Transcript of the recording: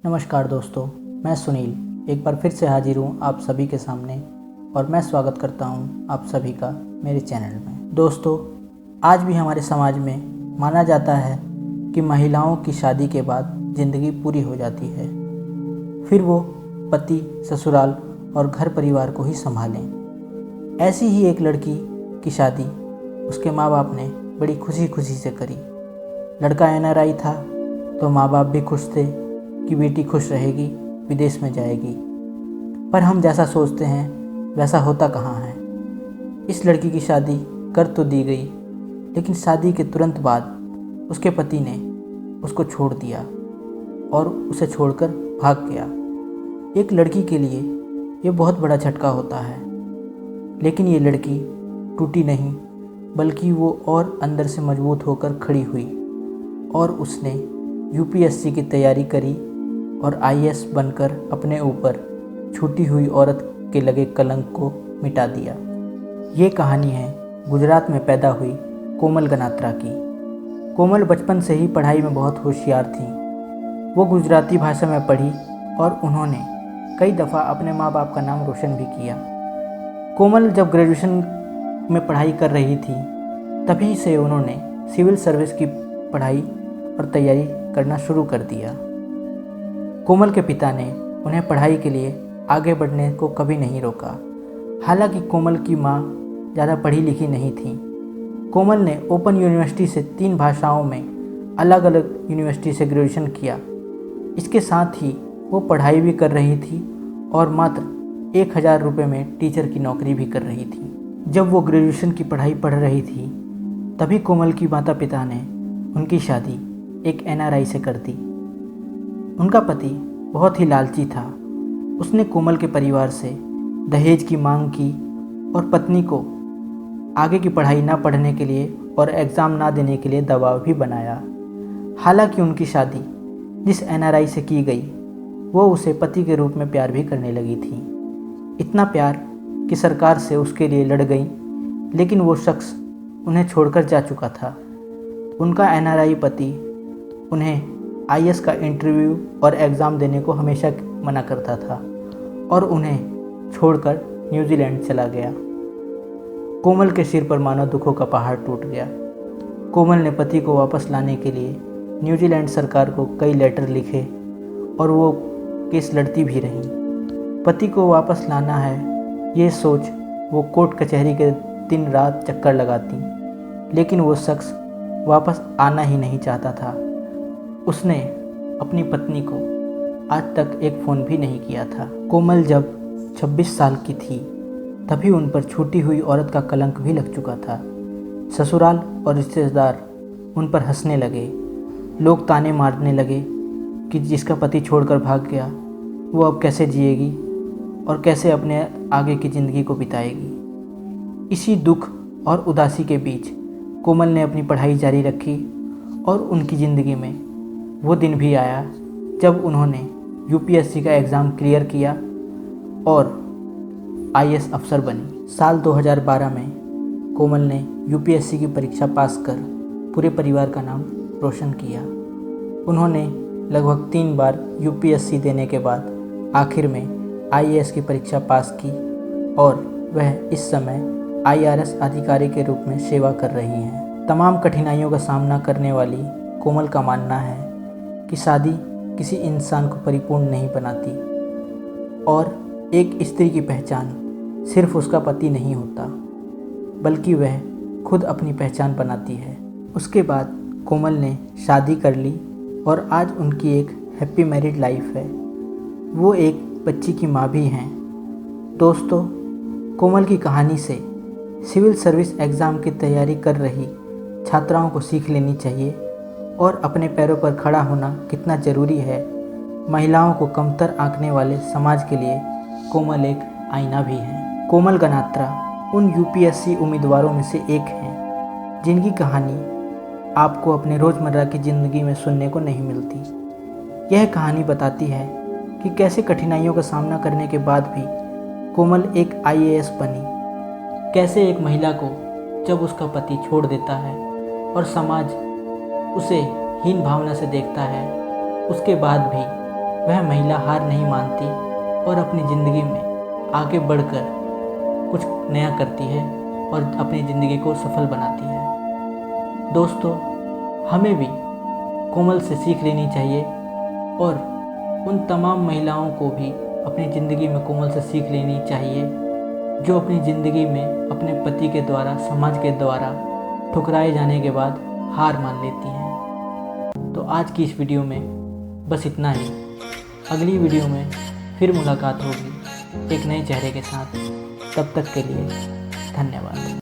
नमस्कार दोस्तों, मैं सुनील एक बार फिर से हाजिर हूँ आप सभी के सामने और मैं स्वागत करता हूँ आप सभी का मेरे चैनल में। दोस्तों, आज भी हमारे समाज में माना जाता है कि महिलाओं की शादी के बाद ज़िंदगी पूरी हो जाती है, फिर वो पति, ससुराल और घर परिवार को ही संभालें। ऐसी ही एक लड़की की शादी उसके माँ बाप ने बड़ी खुशी खुशी से करी। लड़का एनआरआई था तो माँ बाप भी खुश थे कि बेटी खुश रहेगी, विदेश में जाएगी। पर हम जैसा सोचते हैं वैसा होता कहाँ है। इस लड़की की शादी कर तो दी गई, लेकिन शादी के तुरंत बाद उसके पति ने उसको छोड़ दिया और उसे छोड़कर भाग गया। एक लड़की के लिए ये बहुत बड़ा झटका होता है, लेकिन ये लड़की टूटी नहीं, बल्कि वो और अंदर से मजबूत होकर खड़ी हुई और उसने यूपीएससी की तैयारी करी और आईएएस बनकर अपने ऊपर छूटी हुई औरत के लगे कलंक को मिटा दिया। ये कहानी है गुजरात में पैदा हुई कोमल गनात्रा की। कोमल बचपन से ही पढ़ाई में बहुत होशियार थी। वो गुजराती भाषा में पढ़ी और उन्होंने कई दफ़ा अपने माँ बाप का नाम रोशन भी किया। कोमल जब ग्रेजुएशन में पढ़ाई कर रही थी, तभी से उन्होंने सिविल सर्विस की पढ़ाई और तैयारी करना शुरू कर दिया। कोमल के पिता ने उन्हें पढ़ाई के लिए आगे बढ़ने को कभी नहीं रोका। हालांकि कोमल की माँ ज़्यादा पढ़ी लिखी नहीं थी। कोमल ने ओपन यूनिवर्सिटी से 3 भाषाओं में अलग अलग यूनिवर्सिटी से ग्रेजुएशन किया। इसके साथ ही वो पढ़ाई भी कर रही थी और मात्र 1000 रुपये में टीचर की नौकरी भी कर रही थी। जब वो ग्रेजुएशन की पढ़ाई पढ़ रही थी, तभी कोमल की माता पिता ने उनकी शादी एक एनआरआई से कर दी। उनका पति बहुत ही लालची था। उसने कोमल के परिवार से दहेज की मांग की और पत्नी को आगे की पढ़ाई ना पढ़ने के लिए और एग्ज़ाम ना देने के लिए दबाव भी बनाया। हालांकि उनकी शादी जिस एनआरआई से की गई, वो उसे पति के रूप में प्यार भी करने लगी थी। इतना प्यार कि सरकार से उसके लिए लड़ गई, लेकिन वो शख्स उन्हें छोड़कर जा चुका था। उनका एनआरआई पति उन्हें आईएएस का इंटरव्यू और एग्ज़ाम देने को हमेशा मना करता था और उन्हें छोड़कर न्यूजीलैंड चला गया। कोमल के सिर पर मानो दुखों का पहाड़ टूट गया। कोमल ने पति को वापस लाने के लिए न्यूजीलैंड सरकार को कई लेटर लिखे और वो केस लड़ती भी रही। पति को वापस लाना है, ये सोच वो कोर्ट कचहरी के दिन रात चक्कर लगाती, लेकिन वो शख्स वापस आना ही नहीं चाहता था। उसने अपनी पत्नी को आज तक एक फ़ोन भी नहीं किया था। कोमल जब 26 साल की थी, तभी उन पर छूटी हुई औरत का कलंक भी लग चुका था। ससुराल और रिश्तेदार उन पर हंसने लगे। लोग ताने मारने लगे कि जिसका पति छोड़कर भाग गया, वो अब कैसे जिएगी और कैसे अपने आगे की ज़िंदगी को बिताएगी। इसी दुख और उदासी के बीच कोमल ने अपनी पढ़ाई जारी रखी और उनकी ज़िंदगी में वो दिन भी आया जब उन्होंने यूपीएससी का एग्ज़ाम क्लियर किया और आईएएस अफसर बनी। साल 2012 में कोमल ने यूपीएससी की परीक्षा पास कर पूरे परिवार का नाम रोशन किया। उन्होंने लगभग 3 बार यूपीएससी देने के बाद आखिर में आईएएस की परीक्षा पास की और वह इस समय आईआरएस अधिकारी के रूप में सेवा कर रही हैं। तमाम कठिनाइयों का सामना करने वाली कोमल का मानना है कि शादी किसी इंसान को परिपूर्ण नहीं बनाती और एक स्त्री की पहचान सिर्फ उसका पति नहीं होता, बल्कि वह खुद अपनी पहचान बनाती है। उसके बाद कोमल ने शादी कर ली और आज उनकी एक हैप्पी मैरिड लाइफ है। वो एक बच्ची की माँ भी हैं। दोस्तों, कोमल की कहानी से सिविल सर्विस एग्ज़ाम की तैयारी कर रही छात्राओं को सीख लेनी चाहिए और अपने पैरों पर खड़ा होना कितना ज़रूरी है। महिलाओं को कमतर आंकने वाले समाज के लिए कोमल एक आईना भी है। कोमल गनात्रा उन यूपीएससी उम्मीदवारों में से एक हैं जिनकी कहानी आपको अपने रोज़मर्रा की ज़िंदगी में सुनने को नहीं मिलती। यह कहानी बताती है कि कैसे कठिनाइयों का सामना करने के बाद भी कोमल एक आईएएस बनी। कैसे एक महिला को जब उसका पति छोड़ देता है और समाज उसे हीन भावना से देखता है, उसके बाद भी वह महिला हार नहीं मानती और अपनी ज़िंदगी में आगे बढ़कर कुछ नया करती है और अपनी ज़िंदगी को सफल बनाती है। दोस्तों, हमें भी कोमल से सीख लेनी चाहिए और उन तमाम महिलाओं को भी अपनी ज़िंदगी में कोमल से सीख लेनी चाहिए जो अपनी ज़िंदगी में अपने पति के द्वारा, समाज के द्वारा ठुकराए जाने के बाद हार मान लेती हैं। तो आज की इस वीडियो में बस इतना ही। अगली वीडियो में फिर मुलाकात होगी एक नए चेहरे के साथ। तब तक के लिए धन्यवाद।